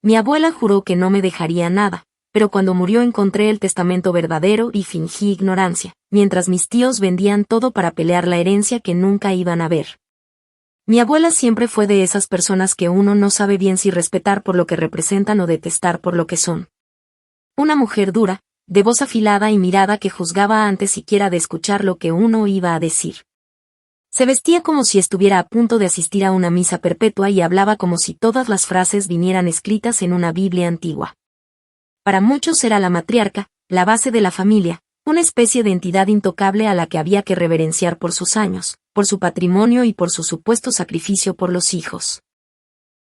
Mi abuela juró que no me dejaría nada, pero cuando murió encontré el testamento verdadero y fingí ignorancia, mientras mis tíos vendían todo para pelear la herencia que nunca iban a ver. Mi abuela siempre fue de esas personas que uno no sabe bien si respetar por lo que representan o detestar por lo que son. Una mujer dura, de voz afilada y mirada que juzgaba antes siquiera de escuchar lo que uno iba a decir. Se vestía como si estuviera a punto de asistir a una misa perpetua y hablaba como si todas las frases vinieran escritas en una Biblia antigua. Para muchos era la matriarca, la base de la familia, una especie de entidad intocable a la que había que reverenciar por sus años, por su patrimonio y por su supuesto sacrificio por los hijos.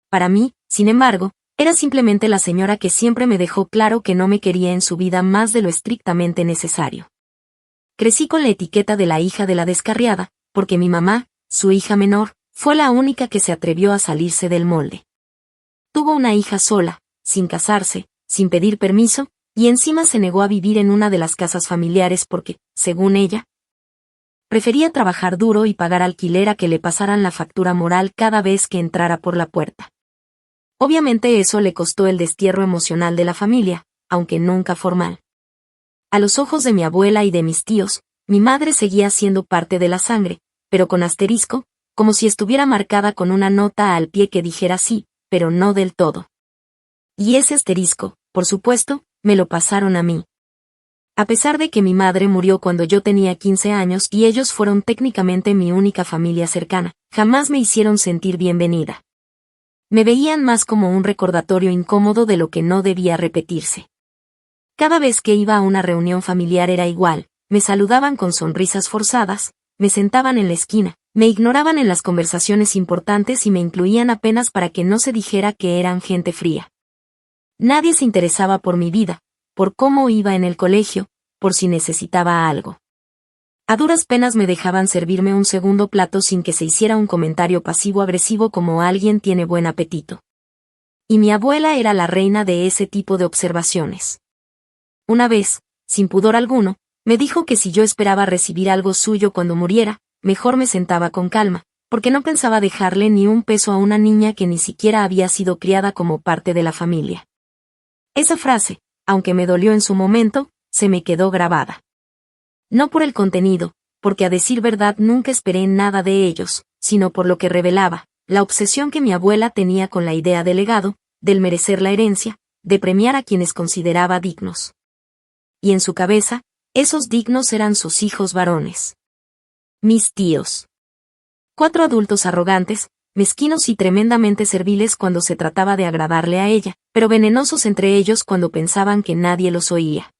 Para mí, sin embargo, era simplemente la señora que siempre me dejó claro que no me quería en su vida más de lo estrictamente necesario. Crecí con la etiqueta de la hija de la descarriada, porque mi mamá, su hija menor, fue la única que se atrevió a salirse del molde. Tuvo una hija sola, sin casarse, sin pedir permiso, y encima se negó a vivir en una de las casas familiares porque, según ella, prefería trabajar duro y pagar alquiler a que le pasaran la factura moral cada vez que entrara por la puerta. Obviamente eso le costó el destierro emocional de la familia, aunque nunca formal. A los ojos de mi abuela y de mis tíos, mi madre seguía siendo parte de la sangre, pero con asterisco, como si estuviera marcada con una nota al pie que dijera sí, pero no del todo. Y ese asterisco, por supuesto, me lo pasaron a mí. A pesar de que mi madre murió cuando yo tenía 15 años y ellos fueron técnicamente mi única familia cercana, jamás me hicieron sentir bienvenida. Me veían más como un recordatorio incómodo de lo que no debía repetirse. Cada vez que iba a una reunión familiar era igual, me saludaban con sonrisas forzadas, me sentaban en la esquina, me ignoraban en las conversaciones importantes y me incluían apenas para que no se dijera que eran gente fría. Nadie se interesaba por mi vida, por cómo iba en el colegio, por si necesitaba algo. A duras penas me dejaban servirme un segundo plato sin que se hiciera un comentario pasivo-agresivo como alguien tiene buen apetito. Y mi abuela era la reina de ese tipo de observaciones. Una vez, sin pudor alguno, me dijo que si yo esperaba recibir algo suyo cuando muriera, mejor me sentaba con calma, porque no pensaba dejarle ni un peso a una niña que ni siquiera había sido criada como parte de la familia. Esa frase, aunque me dolió en su momento, se me quedó grabada. No por el contenido, porque a decir verdad nunca esperé nada de ellos, sino por lo que revelaba, la obsesión que mi abuela tenía con la idea del legado, del merecer la herencia, de premiar a quienes consideraba dignos. Y en su cabeza, esos dignos eran sus hijos varones. Mis tíos. 4 adultos arrogantes, mezquinos y tremendamente serviles cuando se trataba de agradarle a ella, pero venenosos entre ellos cuando pensaban que nadie los oía.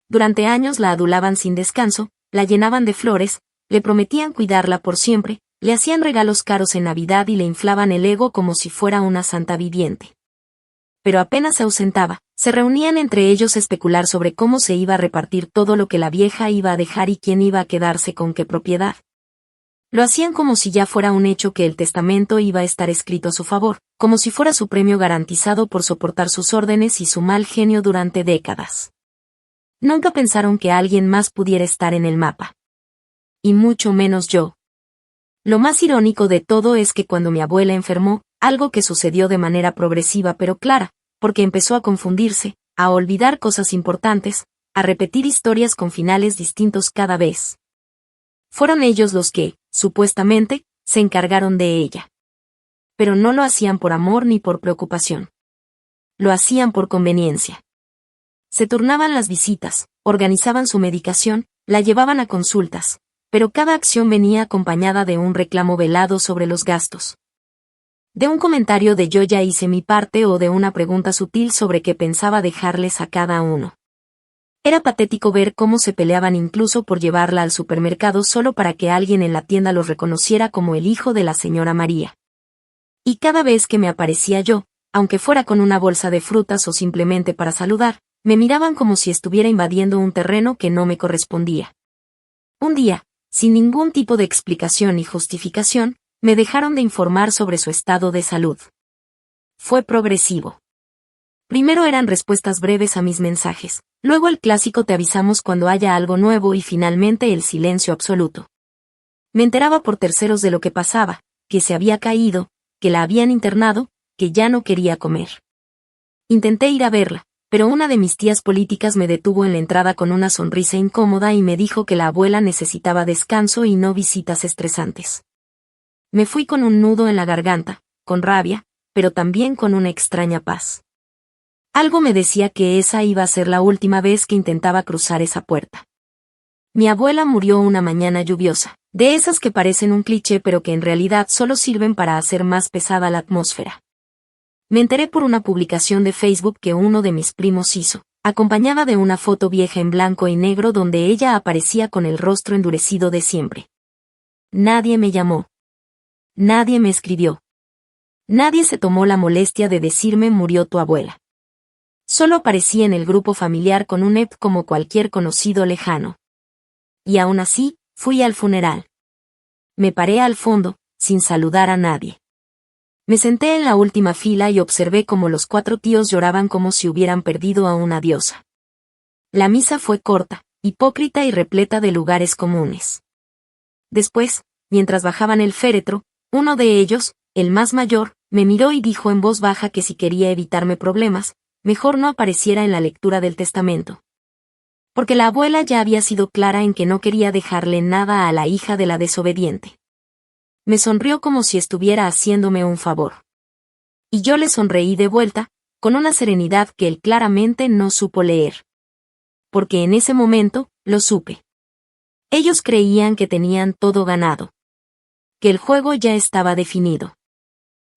Durante años la adulaban sin descanso, la llenaban de flores, le prometían cuidarla por siempre, le hacían regalos caros en Navidad y le inflaban el ego como si fuera una santa viviente. Pero apenas se ausentaba, se reunían entre ellos a especular sobre cómo se iba a repartir todo lo que la vieja iba a dejar y quién iba a quedarse con qué propiedad. Lo hacían como si ya fuera un hecho que el testamento iba a estar escrito a su favor, como si fuera su premio garantizado por soportar sus órdenes y su mal genio durante décadas. Nunca pensaron que alguien más pudiera estar en el mapa. Y mucho menos yo. Lo más irónico de todo es que cuando mi abuela enfermó, algo que sucedió de manera progresiva pero clara, porque empezó a confundirse, a olvidar cosas importantes, a repetir historias con finales distintos cada vez. Fueron ellos los que, supuestamente, se encargaron de ella. Pero no lo hacían por amor ni por preocupación. Lo hacían por conveniencia. Se turnaban las visitas, organizaban su medicación, la llevaban a consultas, pero cada acción venía acompañada de un reclamo velado sobre los gastos. De un comentario de yo ya hice mi parte o de una pregunta sutil sobre qué pensaba dejarles a cada uno. Era patético ver cómo se peleaban incluso por llevarla al supermercado solo para que alguien en la tienda los reconociera como el hijo de la señora María. Y cada vez que me aparecía yo, aunque fuera con una bolsa de frutas o simplemente para saludar, me miraban como si estuviera invadiendo un terreno que no me correspondía. Un día, sin ningún tipo de explicación ni justificación, me dejaron de informar sobre su estado de salud. Fue progresivo. Primero eran respuestas breves a mis mensajes, luego el clásico te avisamos cuando haya algo nuevo y finalmente el silencio absoluto. Me enteraba por terceros de lo que pasaba, que se había caído, que la habían internado, que ya no quería comer. Intenté ir a verla, pero una de mis tías políticas me detuvo en la entrada con una sonrisa incómoda y me dijo que la abuela necesitaba descanso y no visitas estresantes. Me fui con un nudo en la garganta, con rabia, pero también con una extraña paz. Algo me decía que esa iba a ser la última vez que intentaba cruzar esa puerta. Mi abuela murió una mañana lluviosa, de esas que parecen un cliché pero que en realidad solo sirven para hacer más pesada la atmósfera. Me enteré por una publicación de Facebook que uno de mis primos hizo, acompañada de una foto vieja en blanco y negro donde ella aparecía con el rostro endurecido de siempre. Nadie me llamó. Nadie me escribió. Nadie se tomó la molestia de decirme murió tu abuela. Solo aparecí en el grupo familiar con un EP como cualquier conocido lejano. Y aún así, fui al funeral. Me paré al fondo, sin saludar a nadie. Me senté en la última fila y observé cómo los 4 tíos lloraban como si hubieran perdido a una diosa. La misa fue corta, hipócrita y repleta de lugares comunes. Después, mientras bajaban el féretro, uno de ellos, el más mayor, me miró y dijo en voz baja que si quería evitarme problemas, mejor no apareciera en la lectura del testamento. Porque la abuela ya había sido clara en que no quería dejarle nada a la hija de la desobediente. Me sonrió como si estuviera haciéndome un favor. Y yo le sonreí de vuelta, con una serenidad que él claramente no supo leer. Porque en ese momento, lo supe. Ellos creían que tenían todo ganado. Que el juego ya estaba definido.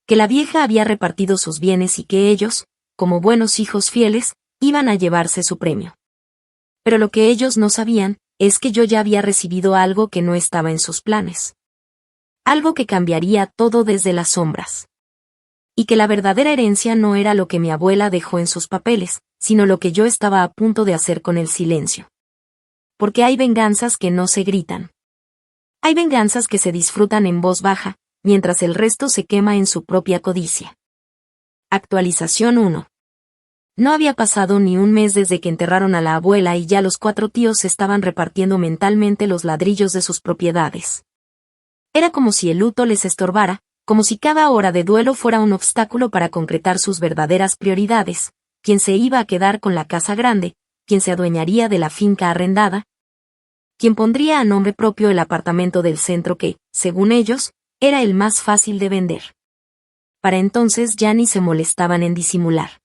Que la vieja había repartido sus bienes y que ellos, como buenos hijos fieles, iban a llevarse su premio. Pero lo que ellos no sabían, es que yo ya había recibido algo que no estaba en sus planes. Algo que cambiaría todo desde las sombras. Y que la verdadera herencia no era lo que mi abuela dejó en sus papeles, sino lo que yo estaba a punto de hacer con el silencio. Porque hay venganzas que no se gritan. Hay venganzas que se disfrutan en voz baja, mientras el resto se quema en su propia codicia. Actualización 1. No había pasado ni un mes desde que enterraron a la abuela y ya los 4 tíos estaban repartiendo mentalmente los ladrillos de sus propiedades. Era como si el luto les estorbara, como si cada hora de duelo fuera un obstáculo para concretar sus verdaderas prioridades, quién se iba a quedar con la casa grande, quién se adueñaría de la finca arrendada, quién pondría a nombre propio el apartamento del centro que, según ellos, era el más fácil de vender. Para entonces ya ni se molestaban en disimular.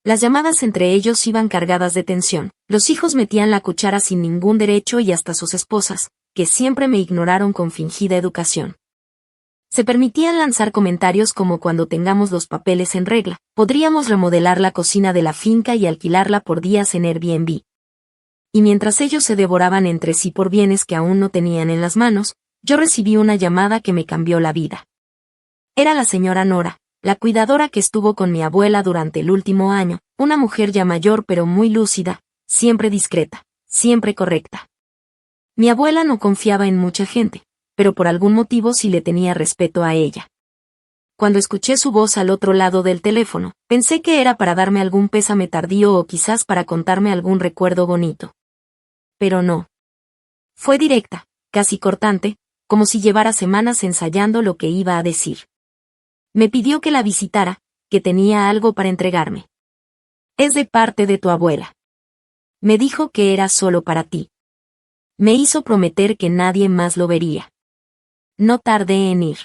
Las llamadas entre ellos iban cargadas de tensión, los hijos metían la cuchara sin ningún derecho y hasta sus esposas, que siempre me ignoraron con fingida educación. Se permitían lanzar comentarios como cuando tengamos los papeles en regla, podríamos remodelar la cocina de la finca y alquilarla por días en Airbnb. Y mientras ellos se devoraban entre sí por bienes que aún no tenían en las manos, yo recibí una llamada que me cambió la vida. Era la señora Nora, la cuidadora que estuvo con mi abuela durante el último año, una mujer ya mayor pero muy lúcida, siempre discreta, siempre correcta. Mi abuela no confiaba en mucha gente, pero por algún motivo sí le tenía respeto a ella. Cuando escuché su voz al otro lado del teléfono, pensé que era para darme algún pésame tardío o quizás para contarme algún recuerdo bonito. Pero no. Fue directa, casi cortante, como si llevara semanas ensayando lo que iba a decir. Me pidió que la visitara, que tenía algo para entregarme. Es de parte de tu abuela. Me dijo que era solo para ti. Me hizo prometer que nadie más lo vería. No tardé en ir.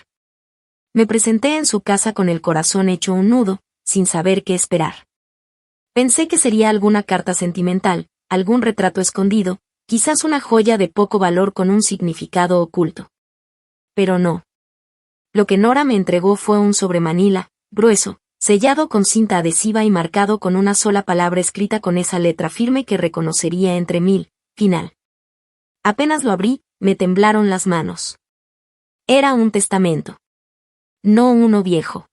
Me presenté en su casa con el corazón hecho un nudo, sin saber qué esperar. Pensé que sería alguna carta sentimental, algún retrato escondido, quizás una joya de poco valor con un significado oculto. Pero no. Lo que Nora me entregó fue un sobremanila, grueso, sellado con cinta adhesiva y marcado con una sola palabra escrita con esa letra firme que reconocería entre mil, final. Apenas lo abrí, me temblaron las manos. Era un testamento. No uno viejo.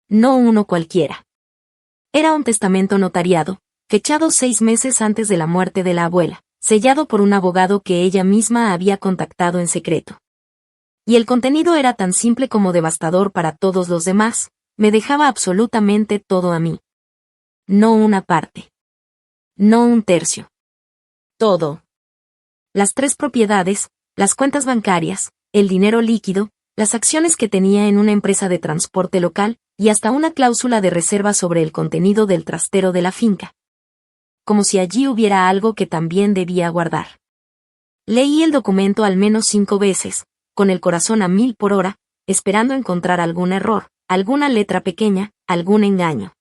No uno cualquiera. Era un testamento notariado, fechado 6 meses antes de la muerte de la abuela, sellado por un abogado que ella misma había contactado en secreto. Y el contenido era tan simple como devastador para todos los demás, me dejaba absolutamente todo a mí. No una parte. No un tercio. Todo. Las 3 propiedades, las cuentas bancarias, el dinero líquido, las acciones que tenía en una empresa de transporte local, y hasta una cláusula de reserva sobre el contenido del trastero de la finca. Como si allí hubiera algo que también debía guardar. Leí el documento al menos 5 veces, con el corazón a 1000 por hora, esperando encontrar algún error, alguna letra pequeña, algún engaño.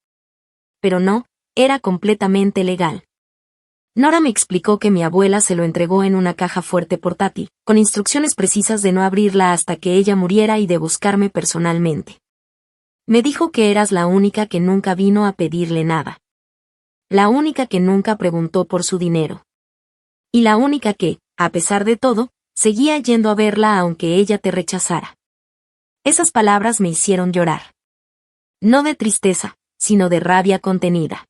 Pero no, era completamente legal. Nora me explicó que mi abuela se lo entregó en una caja fuerte portátil, con instrucciones precisas de no abrirla hasta que ella muriera y de buscarme personalmente. Me dijo que eras la única que nunca vino a pedirle nada. La única que nunca preguntó por su dinero. Y la única que, a pesar de todo, seguía yendo a verla aunque ella te rechazara. Esas palabras me hicieron llorar. No de tristeza, sino de rabia contenida.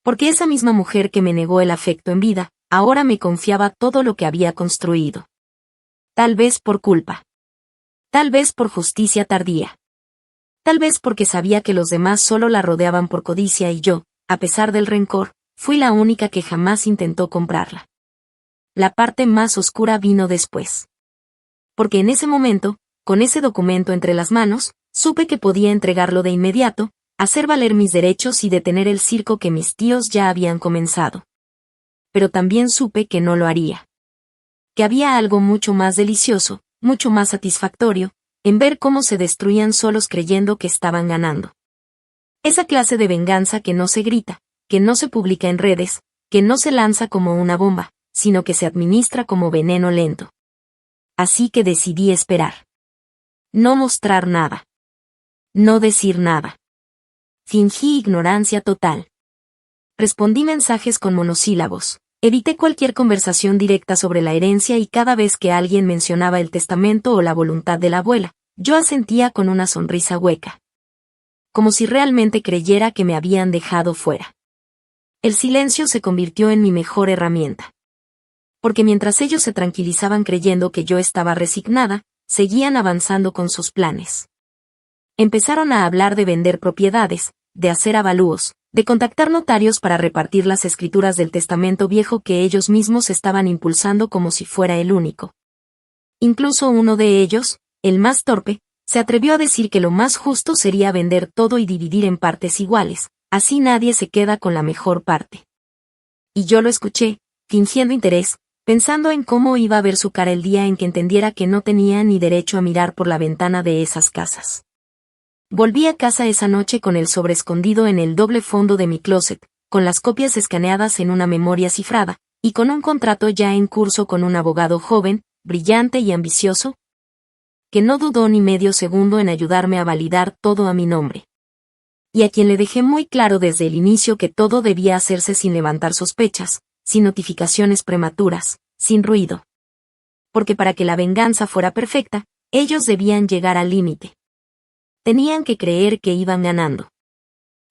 Porque esa misma mujer que me negó el afecto en vida, ahora me confiaba todo lo que había construido. Tal vez por culpa. Tal vez por justicia tardía. Tal vez porque sabía que los demás solo la rodeaban por codicia y yo, a pesar del rencor, fui la única que jamás intentó comprarla. La parte más oscura vino después. Porque en ese momento, con ese documento entre las manos, supe que podía entregarlo de inmediato, hacer valer mis derechos y detener el circo que mis tíos ya habían comenzado. Pero también supe que no lo haría. Que había algo mucho más delicioso, mucho más satisfactorio, en ver cómo se destruían solos creyendo que estaban ganando. Esa clase de venganza que no se grita, que no se publica en redes, que no se lanza como una bomba, sino que se administra como veneno lento. Así que decidí esperar. No mostrar nada. No decir nada. Fingí ignorancia total. Respondí mensajes con monosílabos. Evité cualquier conversación directa sobre la herencia y cada vez que alguien mencionaba el testamento o la voluntad de la abuela, yo asentía con una sonrisa hueca. Como si realmente creyera que me habían dejado fuera. El silencio se convirtió en mi mejor herramienta. Porque mientras ellos se tranquilizaban creyendo que yo estaba resignada, seguían avanzando con sus planes. Empezaron a hablar de vender propiedades, de hacer avalúos, de contactar notarios para repartir las escrituras del testamento viejo que ellos mismos estaban impulsando como si fuera el único. Incluso uno de ellos, el más torpe, se atrevió a decir que lo más justo sería vender todo y dividir en partes iguales, así nadie se queda con la mejor parte. Y yo lo escuché, fingiendo interés, pensando en cómo iba a ver su cara el día en que entendiera que no tenía ni derecho a mirar por la ventana de esas casas. Volví a casa esa noche con el sobre escondido en el doble fondo de mi closet, con las copias escaneadas en una memoria cifrada, y con un contrato ya en curso con un abogado joven, brillante y ambicioso, que no dudó ni medio segundo en ayudarme a validar todo a mi nombre. Y a quien le dejé muy claro desde el inicio que todo debía hacerse sin levantar sospechas, sin notificaciones prematuras, sin ruido. Porque para que la venganza fuera perfecta, ellos debían llegar al límite. Tenían que creer que iban ganando.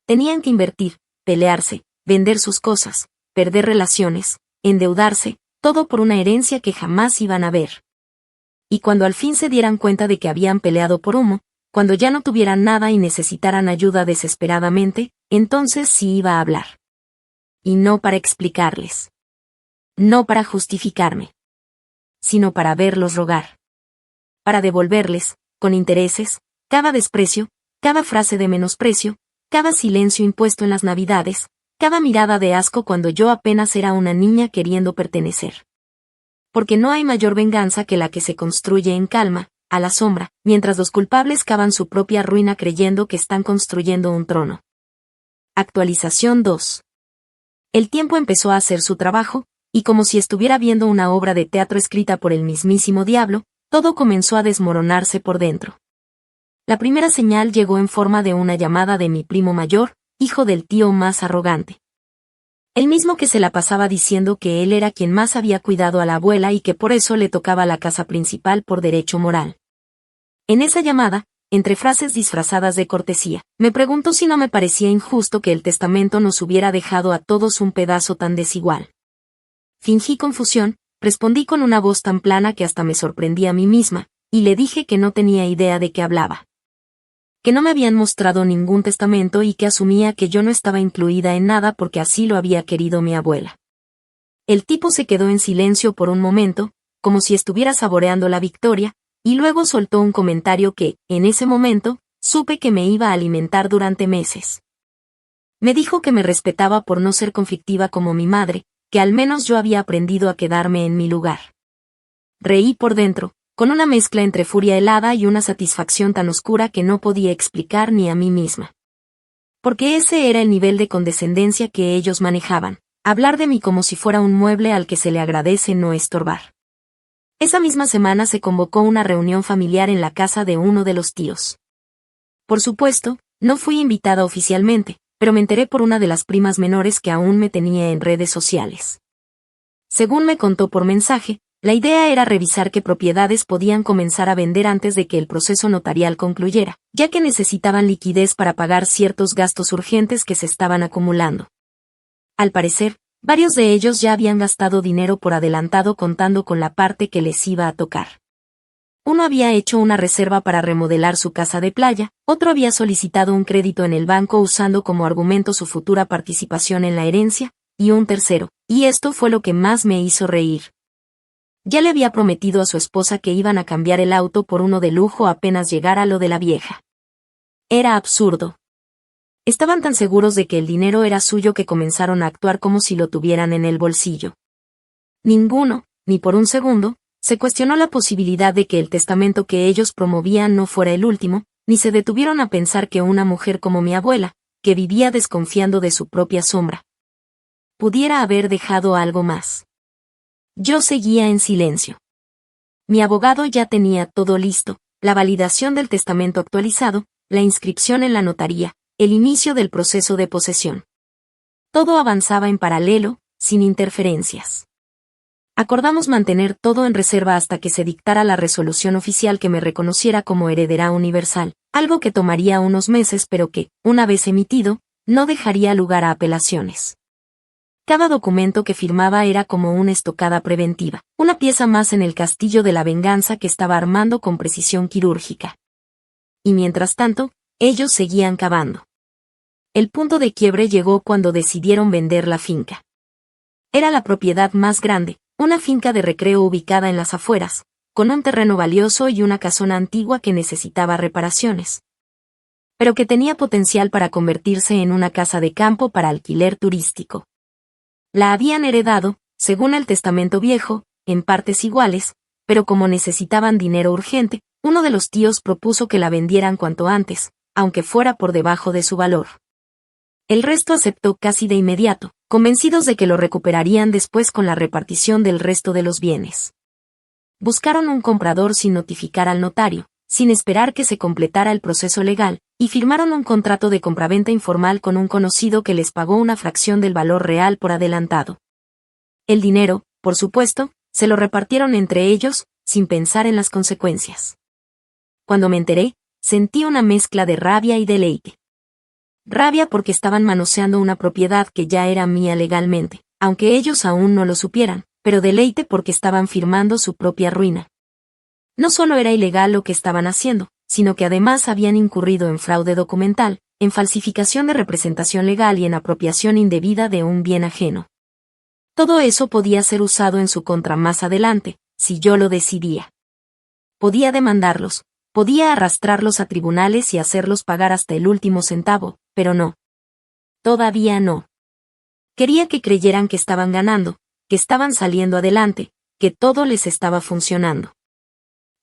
Tenían que invertir, pelearse, vender sus cosas, perder relaciones, endeudarse, todo por una herencia que jamás iban a ver. Y cuando al fin se dieran cuenta de que habían peleado por humo, cuando ya no tuvieran nada y necesitaran ayuda desesperadamente, entonces sí iba a hablar. Y no para explicarles. No para justificarme. Sino para verlos rogar. Para devolverles, con intereses, cada desprecio, cada frase de menosprecio, cada silencio impuesto en las Navidades, cada mirada de asco cuando yo apenas era una niña queriendo pertenecer. Porque no hay mayor venganza que la que se construye en calma, a la sombra, mientras los culpables cavan su propia ruina creyendo que están construyendo un trono. Actualización 2. El tiempo empezó a hacer su trabajo, y como si estuviera viendo una obra de teatro escrita por el mismísimo diablo, todo comenzó a desmoronarse por dentro. La primera señal llegó en forma de una llamada de mi primo mayor, hijo del tío más arrogante. El mismo que se la pasaba diciendo que él era quien más había cuidado a la abuela y que por eso le tocaba la casa principal por derecho moral. En esa llamada, entre frases disfrazadas de cortesía, me preguntó si no me parecía injusto que el testamento nos hubiera dejado a todos un pedazo tan desigual. Fingí confusión, respondí con una voz tan plana que hasta me sorprendí a mí misma, y le dije que no tenía idea de qué hablaba. Que no me habían mostrado ningún testamento y que asumía que yo no estaba incluida en nada porque así lo había querido mi abuela. El tipo se quedó en silencio por un momento, como si estuviera saboreando la victoria, y luego soltó un comentario que, en ese momento, supe que me iba a alimentar durante meses. Me dijo que me respetaba por no ser conflictiva como mi madre, que al menos yo había aprendido a quedarme en mi lugar. Reí por dentro, con una mezcla entre furia helada y una satisfacción tan oscura que no podía explicar ni a mí misma. Porque ese era el nivel de condescendencia que ellos manejaban, hablar de mí como si fuera un mueble al que se le agradece no estorbar. Esa misma semana se convocó una reunión familiar en la casa de uno de los tíos. Por supuesto, no fui invitada oficialmente, pero me enteré por una de las primas menores que aún me tenía en redes sociales. Según me contó por mensaje, la idea era revisar qué propiedades podían comenzar a vender antes de que el proceso notarial concluyera, ya que necesitaban liquidez para pagar ciertos gastos urgentes que se estaban acumulando. Al parecer, varios de ellos ya habían gastado dinero por adelantado contando con la parte que les iba a tocar. Uno había hecho una reserva para remodelar su casa de playa, otro había solicitado un crédito en el banco usando como argumento su futura participación en la herencia, y un tercero, y esto fue lo que más me hizo reír. Ya le había prometido a su esposa que iban a cambiar el auto por uno de lujo apenas llegara lo de la vieja. Era absurdo. Estaban tan seguros de que el dinero era suyo que comenzaron a actuar como si lo tuvieran en el bolsillo. Ninguno, ni por un segundo, se cuestionó la posibilidad de que el testamento que ellos promovían no fuera el último, ni se detuvieron a pensar que una mujer como mi abuela, que vivía desconfiando de su propia sombra, pudiera haber dejado algo más. Yo seguía en silencio. Mi abogado ya tenía todo listo, la validación del testamento actualizado, la inscripción en la notaría, el inicio del proceso de posesión. Todo avanzaba en paralelo, sin interferencias. Acordamos mantener todo en reserva hasta que se dictara la resolución oficial que me reconociera como heredera universal, algo que tomaría unos meses pero que, una vez emitido, no dejaría lugar a apelaciones. Cada documento que firmaba era como una estocada preventiva, una pieza más en el castillo de la venganza que estaba armando con precisión quirúrgica. Y mientras tanto, ellos seguían cavando. El punto de quiebre llegó cuando decidieron vender la finca. Era la propiedad más grande, una finca de recreo ubicada en las afueras, con un terreno valioso y una casona antigua que necesitaba reparaciones, pero que tenía potencial para convertirse en una casa de campo para alquiler turístico. La habían heredado, según el testamento viejo, en partes iguales, pero como necesitaban dinero urgente, uno de los tíos propuso que la vendieran cuanto antes, aunque fuera por debajo de su valor. El resto aceptó casi de inmediato, convencidos de que lo recuperarían después con la repartición del resto de los bienes. Buscaron un comprador sin notificar al notario, sin esperar que se completara el proceso legal, y firmaron un contrato de compraventa informal con un conocido que les pagó una fracción del valor real por adelantado. El dinero, por supuesto, se lo repartieron entre ellos, sin pensar en las consecuencias. Cuando me enteré, sentí una mezcla de rabia y deleite. Rabia porque estaban manoseando una propiedad que ya era mía legalmente, aunque ellos aún no lo supieran, pero deleite porque estaban firmando su propia ruina. No solo era ilegal lo que estaban haciendo, sino que además habían incurrido en fraude documental, en falsificación de representación legal y en apropiación indebida de un bien ajeno. Todo eso podía ser usado en su contra más adelante, si yo lo decidía. Podía demandarlos, podía arrastrarlos a tribunales y hacerlos pagar hasta el último centavo, pero no. Todavía no. Quería que creyeran que estaban ganando, que estaban saliendo adelante, que todo les estaba funcionando.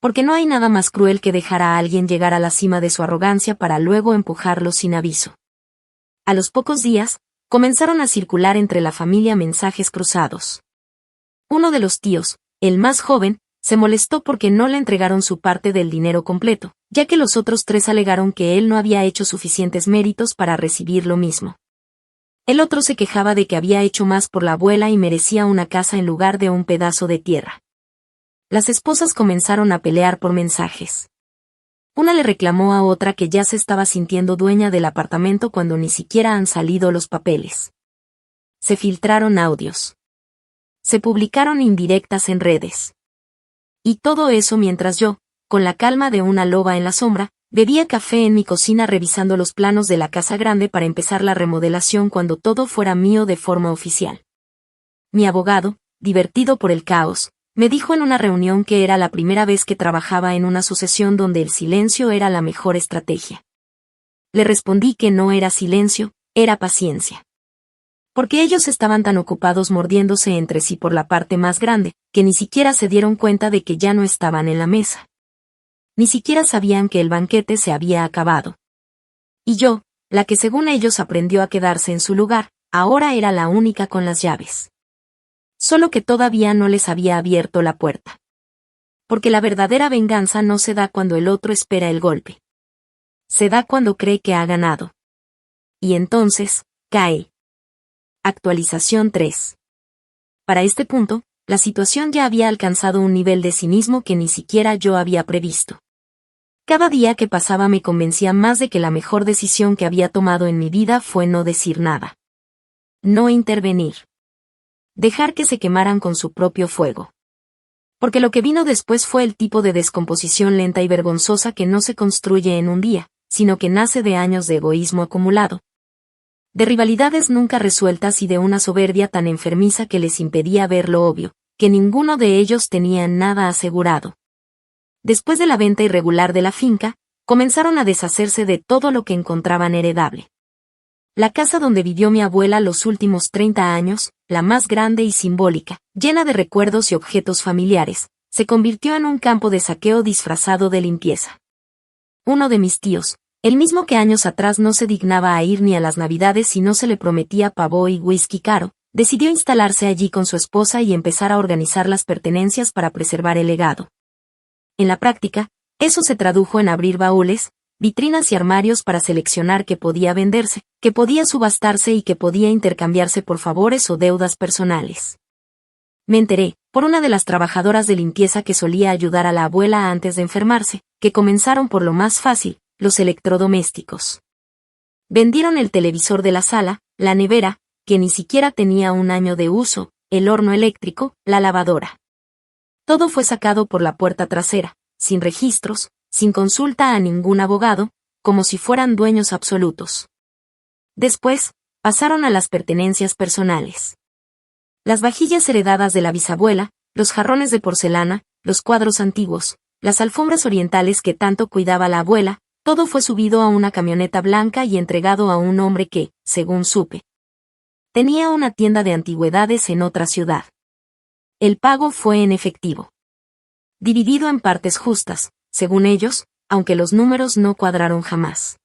Porque no hay nada más cruel que dejar a alguien llegar a la cima de su arrogancia para luego empujarlo sin aviso. A los pocos días, comenzaron a circular entre la familia mensajes cruzados. Uno de los tíos, el más joven, se molestó porque no le entregaron su parte del dinero completo, ya que los otros tres alegaron que él no había hecho suficientes méritos para recibir lo mismo. El otro se quejaba de que había hecho más por la abuela y merecía una casa en lugar de un pedazo de tierra. Las esposas comenzaron a pelear por mensajes. Una le reclamó a otra que ya se estaba sintiendo dueña del apartamento cuando ni siquiera han salido los papeles. Se filtraron audios. Se publicaron indirectas en redes. Y todo eso mientras yo, con la calma de una loba en la sombra, bebía café en mi cocina revisando los planos de la casa grande para empezar la remodelación cuando todo fuera mío de forma oficial. Mi abogado, divertido por el caos, me dijo en una reunión que era la primera vez que trabajaba en una sucesión donde el silencio era la mejor estrategia. Le respondí que no era silencio, era paciencia. Porque ellos estaban tan ocupados mordiéndose entre sí por la parte más grande, que ni siquiera se dieron cuenta de que ya no estaban en la mesa. Ni siquiera sabían que el banquete se había acabado. Y yo, la que según ellos aprendió a quedarse en su lugar, ahora era la única con las llaves. Solo que todavía no les había abierto la puerta. Porque la verdadera venganza no se da cuando el otro espera el golpe. Se da cuando cree que ha ganado. Y entonces, cae. Actualización 3. Para este punto, la situación ya había alcanzado un nivel de cinismo que ni siquiera yo había previsto. Cada día que pasaba me convencía más de que la mejor decisión que había tomado en mi vida fue no decir nada. No intervenir. Dejar que se quemaran con su propio fuego. Porque lo que vino después fue el tipo de descomposición lenta y vergonzosa que no se construye en un día, sino que nace de años de egoísmo acumulado. De rivalidades nunca resueltas y de una soberbia tan enfermiza que les impedía ver lo obvio, que ninguno de ellos tenía nada asegurado. Después de la venta irregular de la finca, comenzaron a deshacerse de todo lo que encontraban heredable. La casa donde vivió mi abuela los últimos 30 años, la más grande y simbólica, llena de recuerdos y objetos familiares, se convirtió en un campo de saqueo disfrazado de limpieza. Uno de mis tíos, el mismo que años atrás no se dignaba a ir ni a las Navidades si no se le prometía pavó y whisky caro, decidió instalarse allí con su esposa y empezar a organizar las pertenencias para preservar el legado. En la práctica, eso se tradujo en abrir baúles, vitrinas y armarios para seleccionar qué podía venderse, qué podía subastarse y qué podía intercambiarse por favores o deudas personales. Me enteré, por una de las trabajadoras de limpieza que solía ayudar a la abuela antes de enfermarse, que comenzaron por lo más fácil, los electrodomésticos. Vendieron el televisor de la sala, la nevera, que ni siquiera tenía un año de uso, el horno eléctrico, la lavadora. Todo fue sacado por la puerta trasera, sin registros, sin consulta a ningún abogado, como si fueran dueños absolutos. Después, pasaron a las pertenencias personales. Las vajillas heredadas de la bisabuela, los jarrones de porcelana, los cuadros antiguos, las alfombras orientales que tanto cuidaba la abuela, todo fue subido a una camioneta blanca y entregado a un hombre que, según supe, tenía una tienda de antigüedades en otra ciudad. El pago fue en efectivo. Dividido en partes justas, según ellos, aunque los números no cuadraron jamás.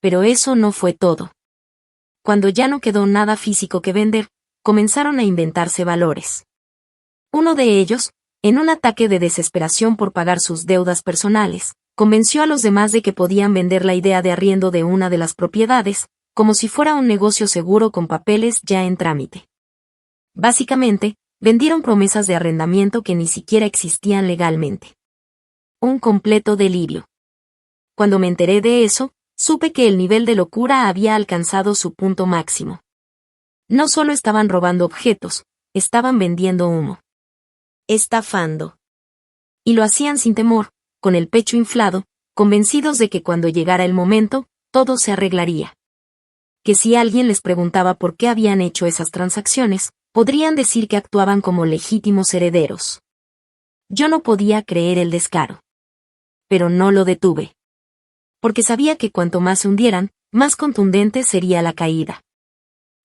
Pero eso no fue todo. Cuando ya no quedó nada físico que vender, comenzaron a inventarse valores. Uno de ellos, en un ataque de desesperación por pagar sus deudas personales, convenció a los demás de que podían vender la idea de arriendo de una de las propiedades, como si fuera un negocio seguro con papeles ya en trámite. Básicamente, vendieron promesas de arrendamiento que ni siquiera existían legalmente. Un completo delirio. Cuando me enteré de eso, supe que el nivel de locura había alcanzado su punto máximo. No solo estaban robando objetos, estaban vendiendo humo. Estafando. Y lo hacían sin temor, con el pecho inflado, convencidos de que cuando llegara el momento, todo se arreglaría. Que si alguien les preguntaba por qué habían hecho esas transacciones, podrían decir que actuaban como legítimos herederos. Yo no podía creer el descaro. Pero no lo detuve. Porque sabía que cuanto más se hundieran, más contundente sería la caída.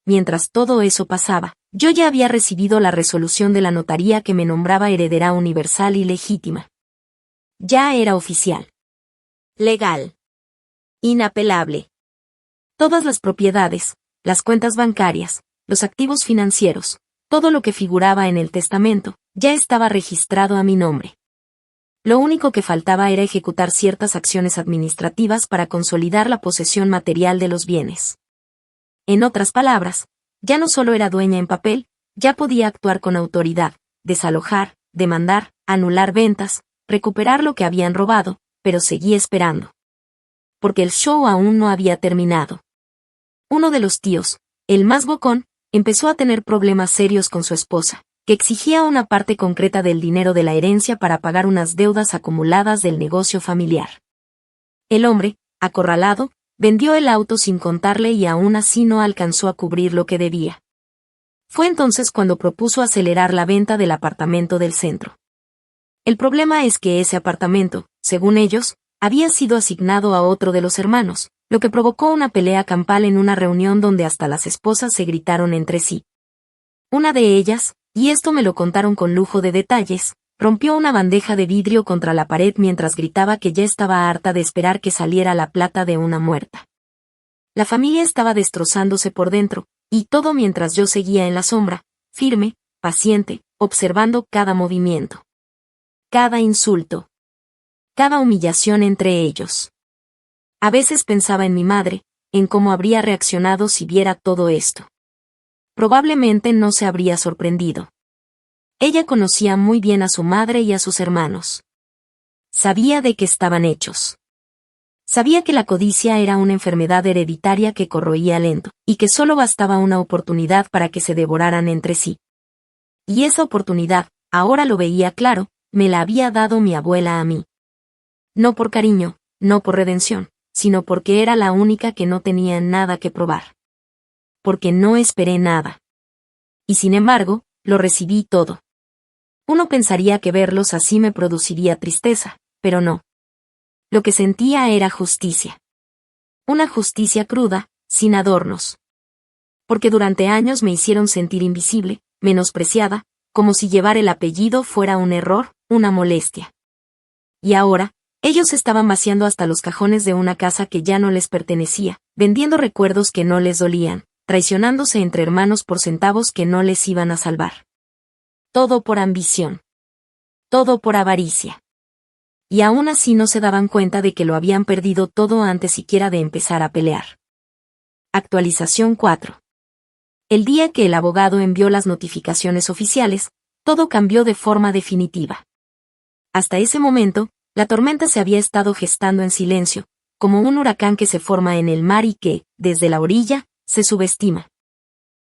Mientras todo eso pasaba, yo ya había recibido la resolución de la notaría que me nombraba heredera universal y legítima. Ya era oficial. Legal. Inapelable. Todas las propiedades, las cuentas bancarias, los activos financieros, todo lo que figuraba en el testamento, ya estaba registrado a mi nombre. Lo único que faltaba era ejecutar ciertas acciones administrativas para consolidar la posesión material de los bienes. En otras palabras, ya no solo era dueña en papel, ya podía actuar con autoridad, desalojar, demandar, anular ventas, recuperar lo que habían robado, pero seguí esperando. Porque el show aún no había terminado. Uno de los tíos, el más bocón, empezó a tener problemas serios con su esposa, que exigía una parte concreta del dinero de la herencia para pagar unas deudas acumuladas del negocio familiar. El hombre, acorralado, vendió el auto sin contarle y aún así no alcanzó a cubrir lo que debía. Fue entonces cuando propuso acelerar la venta del apartamento del centro. El problema es que ese apartamento, según ellos, había sido asignado a otro de los hermanos, lo que provocó una pelea campal en una reunión donde hasta las esposas se gritaron entre sí. Una de ellas, y esto me lo contaron con lujo de detalles, rompió una bandeja de vidrio contra la pared mientras gritaba que ya estaba harta de esperar que saliera la plata de una muerta. La familia estaba destrozándose por dentro, y todo mientras yo seguía en la sombra, firme, paciente, observando cada movimiento. Cada insulto. Cada humillación entre ellos. A veces pensaba en mi madre, en cómo habría reaccionado si viera todo esto. Probablemente no se habría sorprendido. Ella conocía muy bien a su madre y a sus hermanos. Sabía de qué estaban hechos. Sabía que la codicia era una enfermedad hereditaria que corroía lento, y que solo bastaba una oportunidad para que se devoraran entre sí. Y esa oportunidad, ahora lo veía claro, me la había dado mi abuela a mí. No por cariño, no por redención, sino porque era la única que no tenía nada que probar. Porque no esperé nada. Y sin embargo, lo recibí todo. Uno pensaría que verlos así me produciría tristeza, pero no. Lo que sentía era justicia. Una justicia cruda, sin adornos. Porque durante años me hicieron sentir invisible, menospreciada, como si llevar el apellido fuera un error, una molestia. Y ahora, ellos estaban vaciando hasta los cajones de una casa que ya no les pertenecía, vendiendo recuerdos que no les dolían, traicionándose entre hermanos por centavos que no les iban a salvar. Todo por ambición. Todo por avaricia. Y aún así no se daban cuenta de que lo habían perdido todo antes siquiera de empezar a pelear. Actualización 4. El día que el abogado envió las notificaciones oficiales, todo cambió de forma definitiva. Hasta ese momento, la tormenta se había estado gestando en silencio, como un huracán que se forma en el mar y que, desde la orilla, se subestima.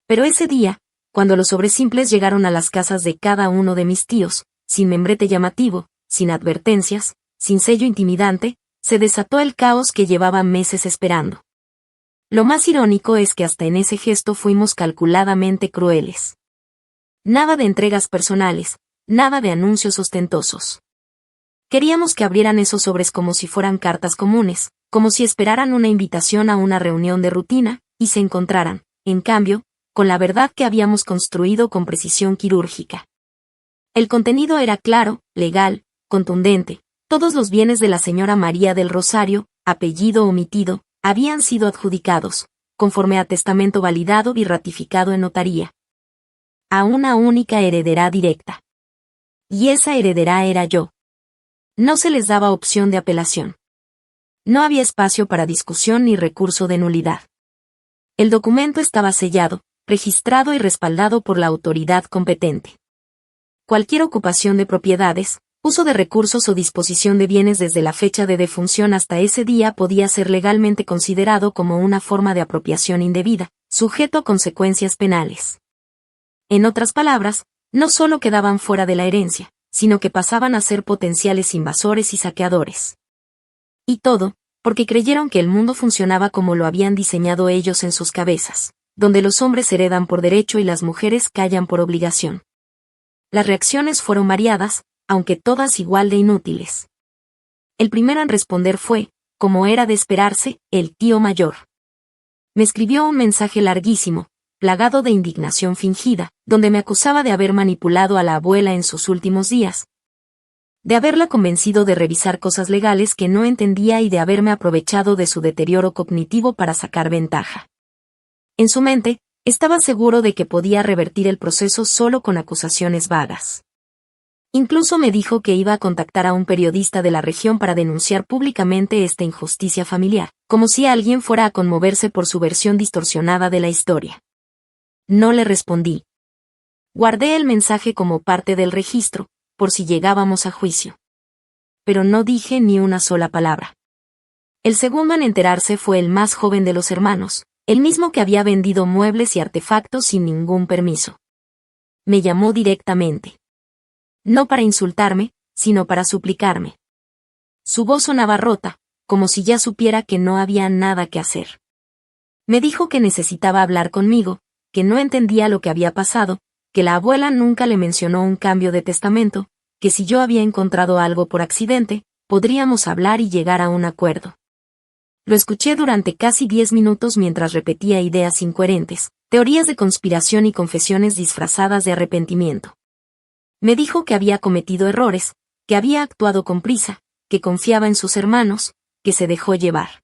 Pero ese día, cuando los sobresimples llegaron a las casas de cada uno de mis tíos, sin membrete llamativo, sin advertencias, sin sello intimidante, se desató el caos que llevaba meses esperando. Lo más irónico es que hasta en ese gesto fuimos calculadamente crueles. Nada de entregas personales, nada de anuncios ostentosos. Queríamos que abrieran esos sobres como si fueran cartas comunes, como si esperaran una invitación a una reunión de rutina, y se encontraran, en cambio, con la verdad que habíamos construido con precisión quirúrgica. El contenido era claro, legal, contundente. Todos los bienes de la señora María del Rosario, apellido omitido, habían sido adjudicados, conforme a testamento validado y ratificado en notaría, a una única heredera directa. Y esa heredera era yo. No se les daba opción de apelación. No había espacio para discusión ni recurso de nulidad. El documento estaba sellado, registrado y respaldado por la autoridad competente. Cualquier ocupación de propiedades, uso de recursos o disposición de bienes desde la fecha de defunción hasta ese día podía ser legalmente considerado como una forma de apropiación indebida, sujeto a consecuencias penales. En otras palabras, no solo quedaban fuera de la herencia, sino que pasaban a ser potenciales invasores y saqueadores. Y todo, porque creyeron que el mundo funcionaba como lo habían diseñado ellos en sus cabezas, donde los hombres heredan por derecho y las mujeres callan por obligación. Las reacciones fueron variadas, aunque todas igual de inútiles. El primero en responder fue, como era de esperarse, el tío mayor. Me escribió un mensaje larguísimo, plagado de indignación fingida, donde me acusaba de haber manipulado a la abuela en sus últimos días, de haberla convencido de revisar cosas legales que no entendía y de haberme aprovechado de su deterioro cognitivo para sacar ventaja. En su mente, estaba seguro de que podía revertir el proceso solo con acusaciones vagas. Incluso me dijo que iba a contactar a un periodista de la región para denunciar públicamente esta injusticia familiar, como si alguien fuera a conmoverse por su versión distorsionada de la historia. No le respondí. Guardé el mensaje como parte del registro, por si llegábamos a juicio. Pero no dije ni una sola palabra. El segundo en enterarse fue el más joven de los hermanos, el mismo que había vendido muebles y artefactos sin ningún permiso. Me llamó directamente. No para insultarme, sino para suplicarme. Su voz sonaba rota, como si ya supiera que no había nada que hacer. Me dijo que necesitaba hablar conmigo, que no entendía lo que había pasado, que la abuela nunca le mencionó un cambio de testamento, que si yo había encontrado algo por accidente, podríamos hablar y llegar a un acuerdo. Lo escuché durante casi 10 minutos mientras repetía ideas incoherentes, teorías de conspiración y confesiones disfrazadas de arrepentimiento. Me dijo que había cometido errores, que había actuado con prisa, que confiaba en sus hermanos, que se dejó llevar.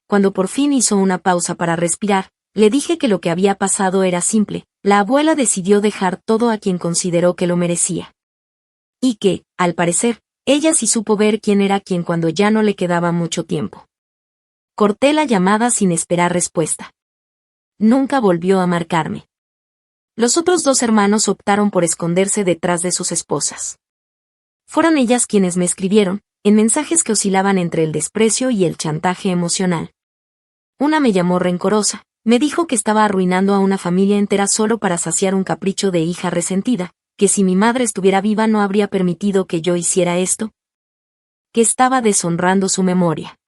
Cuando por fin hizo una pausa para respirar, le dije que lo que había pasado era simple: la abuela decidió dejar todo a quien consideró que lo merecía. Y que, al parecer, ella sí supo ver quién era quién cuando ya no le quedaba mucho tiempo. Corté la llamada sin esperar respuesta. Nunca volvió a marcarme. Los otros 2 hermanos optaron por esconderse detrás de sus esposas. Fueron ellas quienes me escribieron, en mensajes que oscilaban entre el desprecio y el chantaje emocional. Una me llamó rencorosa, me dijo que estaba arruinando a una familia entera solo para saciar un capricho de hija resentida, que si mi madre estuviera viva no habría permitido que yo hiciera esto, que estaba deshonrando su memoria.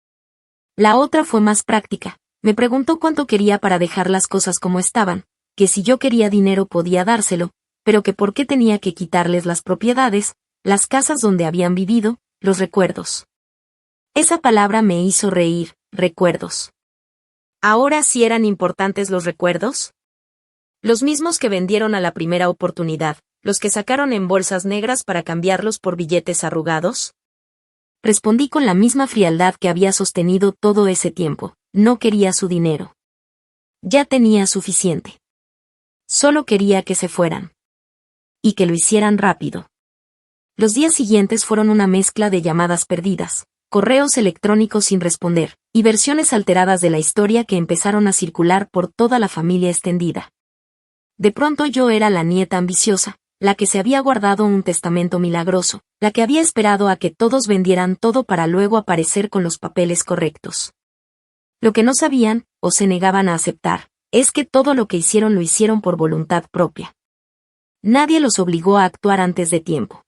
La otra fue más práctica, me preguntó cuánto quería para dejar las cosas como estaban, que si yo quería dinero podía dárselo, pero que por qué tenía que quitarles las propiedades, las casas donde habían vivido, los recuerdos. Esa palabra me hizo reír, recuerdos. ¿Ahora sí eran importantes los recuerdos? Los mismos que vendieron a la primera oportunidad, los que sacaron en bolsas negras para cambiarlos por billetes arrugados. Respondí con la misma frialdad que había sostenido todo ese tiempo: no quería su dinero. Ya tenía suficiente. Solo quería que se fueran. Y que lo hicieran rápido. Los días siguientes fueron una mezcla de llamadas perdidas, correos electrónicos sin responder, y versiones alteradas de la historia que empezaron a circular por toda la familia extendida. De pronto yo era la nieta ambiciosa, la que se había guardado un testamento milagroso, la que había esperado a que todos vendieran todo para luego aparecer con los papeles correctos. Lo que no sabían, o se negaban a aceptar, es que todo lo que hicieron lo hicieron por voluntad propia. Nadie los obligó a actuar antes de tiempo.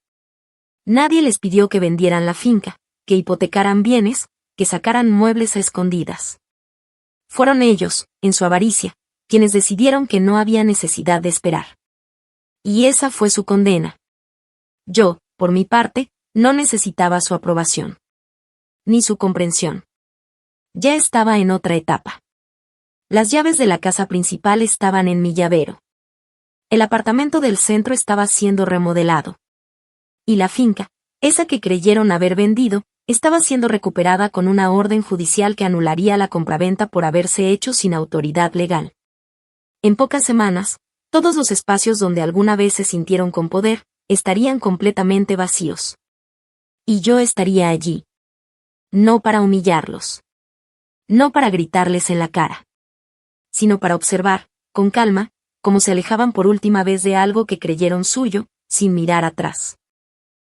Nadie les pidió que vendieran la finca, que hipotecaran bienes, que sacaran muebles a escondidas. Fueron ellos, en su avaricia, quienes decidieron que no había necesidad de esperar. Y esa fue su condena. Yo, por mi parte, no necesitaba su aprobación. Ni su comprensión. Ya estaba en otra etapa. Las llaves de la casa principal estaban en mi llavero. El apartamento del centro estaba siendo remodelado. Y la finca, esa que creyeron haber vendido, estaba siendo recuperada con una orden judicial que anularía la compraventa por haberse hecho sin autoridad legal. En pocas semanas, todos los espacios donde alguna vez se sintieron con poder, estarían completamente vacíos. Y yo estaría allí. No para humillarlos. No para gritarles en la cara. Sino para observar, con calma, cómo se alejaban por última vez de algo que creyeron suyo, sin mirar atrás.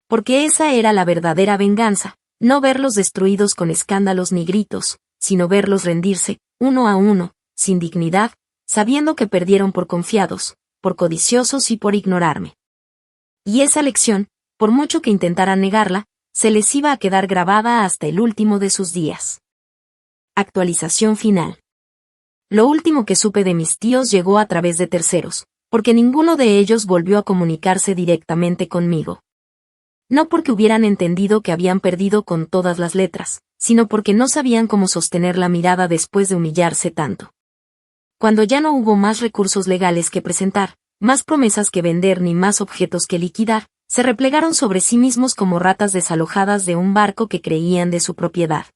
Porque esa era la verdadera venganza, no verlos destruidos con escándalos ni gritos, sino verlos rendirse, uno a uno, sin dignidad, sabiendo que perdieron por confiados, por codiciosos y por ignorarme. Y esa lección, por mucho que intentaran negarla, se les iba a quedar grabada hasta el último de sus días. Actualización final. Lo último que supe de mis tíos llegó a través de terceros, porque ninguno de ellos volvió a comunicarse directamente conmigo. No porque hubieran entendido que habían perdido con todas las letras, sino porque no sabían cómo sostener la mirada después de humillarse tanto. Cuando ya no hubo más recursos legales que presentar, más promesas que vender ni más objetos que liquidar, se replegaron sobre sí mismos como ratas desalojadas de un barco que creían de su propiedad.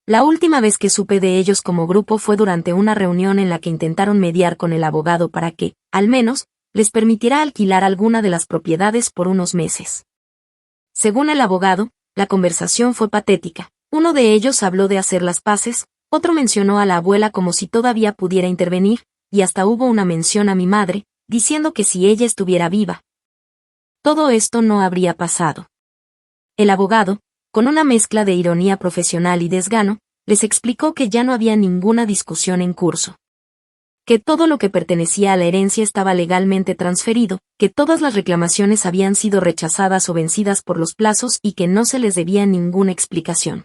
La última vez que supe de ellos como grupo fue durante una reunión en la que intentaron mediar con el abogado para que, al menos, les permitiera alquilar alguna de las propiedades por unos meses. Según el abogado, la conversación fue patética. Uno de ellos habló de hacer las paces, otro mencionó a la abuela como si todavía pudiera intervenir, y hasta hubo una mención a mi madre, diciendo que si ella estuviera viva, todo esto no habría pasado. El abogado, con una mezcla de ironía profesional y desgano, les explicó que ya no había ninguna discusión en curso. Que todo lo que pertenecía a la herencia estaba legalmente transferido, que todas las reclamaciones habían sido rechazadas o vencidas por los plazos y que no se les debía ninguna explicación.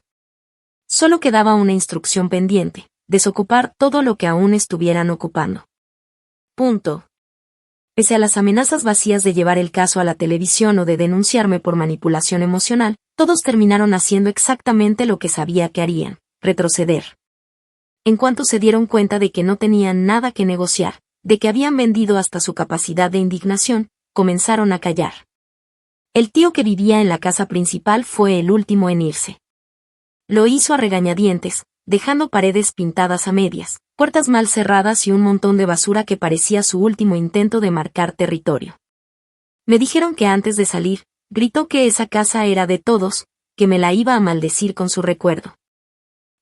Solo quedaba una instrucción pendiente: desocupar todo lo que aún estuvieran ocupando. Punto. Pese a las amenazas vacías de llevar el caso a la televisión o de denunciarme por manipulación emocional, todos terminaron haciendo exactamente lo que sabía que harían: retroceder. En cuanto se dieron cuenta de que no tenían nada que negociar, de que habían vendido hasta su capacidad de indignación, comenzaron a callar. El tío que vivía en la casa principal fue el último en irse. Lo hizo a regañadientes, dejando paredes pintadas a medias, puertas mal cerradas y un montón de basura que parecía su último intento de marcar territorio. Me dijeron que antes de salir, gritó que esa casa era de todos, que me la iba a maldecir con su recuerdo.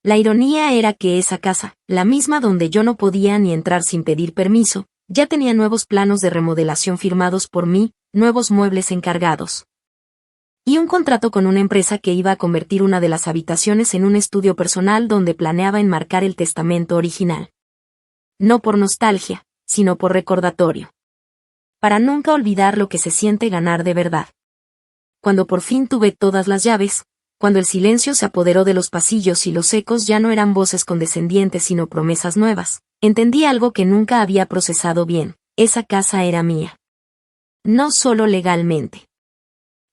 La ironía era que esa casa, la misma donde yo no podía ni entrar sin pedir permiso, ya tenía nuevos planos de remodelación firmados por mí, nuevos muebles encargados. Y un contrato con una empresa que iba a convertir una de las habitaciones en un estudio personal donde planeaba enmarcar el testamento original. No por nostalgia, sino por recordatorio. Para nunca olvidar lo que se siente ganar de verdad. Cuando por fin tuve todas las llaves, cuando el silencio se apoderó de los pasillos y los ecos ya no eran voces condescendientes sino promesas nuevas, entendí algo que nunca había procesado bien: esa casa era mía. No solo legalmente.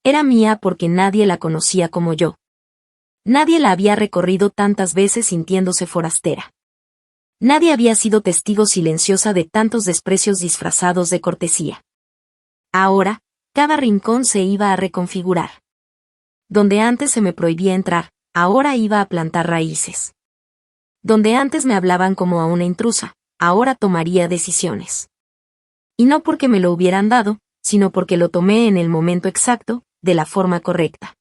Era mía porque nadie la conocía como yo. Nadie la había recorrido tantas veces sintiéndose forastera. Nadie había sido testigo silenciosa de tantos desprecios disfrazados de cortesía. Ahora, cada rincón se iba a reconfigurar. Donde antes se me prohibía entrar, ahora iba a plantar raíces. Donde antes me hablaban como a una intrusa, ahora tomaría decisiones. Y no porque me lo hubieran dado, sino porque lo tomé en el momento exacto, de la forma correcta.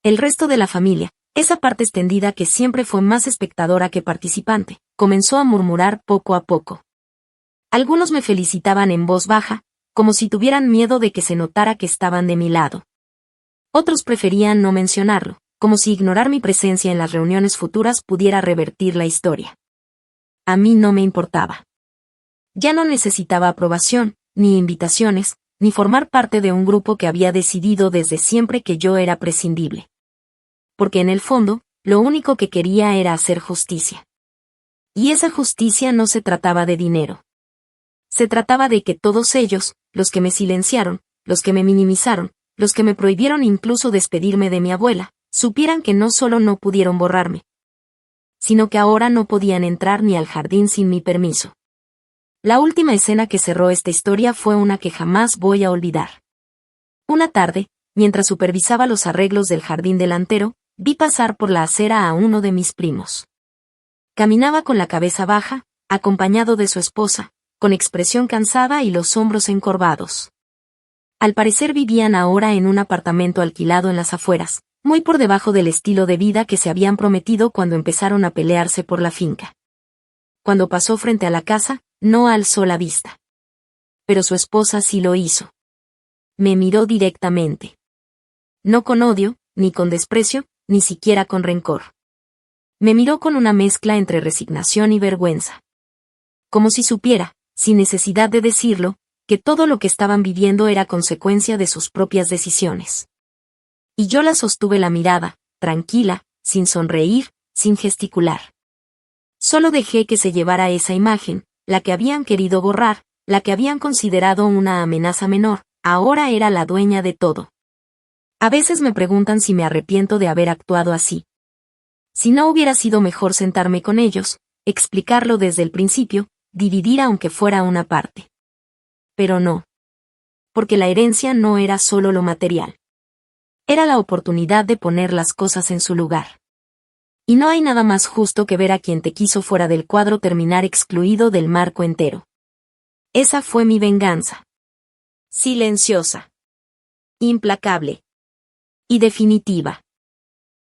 El resto de la familia, esa parte extendida que siempre fue más espectadora que participante, comenzó a murmurar poco a poco. Algunos me felicitaban en voz baja, como si tuvieran miedo de que se notara que estaban de mi lado. Otros preferían no mencionarlo, como si ignorar mi presencia en las reuniones futuras pudiera revertir la historia. A mí no me importaba. Ya no necesitaba aprobación, ni invitaciones, ni formar parte de un grupo que había decidido desde siempre que yo era prescindible. Porque en el fondo, lo único que quería era hacer justicia. Y esa justicia no se trataba de dinero. Se trataba de que todos ellos, los que me silenciaron, los que me minimizaron, los que me prohibieron incluso despedirme de mi abuela, supieran que no solo no pudieron borrarme, sino que ahora no podían entrar ni al jardín sin mi permiso. La última escena que cerró esta historia fue una que jamás voy a olvidar. Una tarde, mientras supervisaba los arreglos del jardín delantero, vi pasar por la acera a uno de mis primos. Caminaba con la cabeza baja, acompañado de su esposa, con expresión cansada y los hombros encorvados. Al parecer vivían ahora en un apartamento alquilado en las afueras, muy por debajo del estilo de vida que se habían prometido cuando empezaron a pelearse por la finca. Cuando pasó frente a la casa, no alzó la vista. Pero su esposa sí lo hizo. Me miró directamente. No con odio, ni con desprecio, ni siquiera con rencor. Me miró con una mezcla entre resignación y vergüenza. Como si supiera, sin necesidad de decirlo, que todo lo que estaban viviendo era consecuencia de sus propias decisiones. Y yo la sostuve la mirada, tranquila, sin sonreír, sin gesticular. Solo dejé que se llevara esa imagen, la que habían querido borrar, la que habían considerado una amenaza menor, ahora era la dueña de todo. A veces me preguntan si me arrepiento de haber actuado así. Si no hubiera sido mejor sentarme con ellos, explicarlo desde el principio, dividir aunque fuera una parte. Pero no. Porque la herencia no era solo lo material. Era la oportunidad de poner las cosas en su lugar. Y no hay nada más justo que ver a quien te quiso fuera del cuadro terminar excluido del marco entero. Esa fue mi venganza. Silenciosa. Implacable. Y definitiva.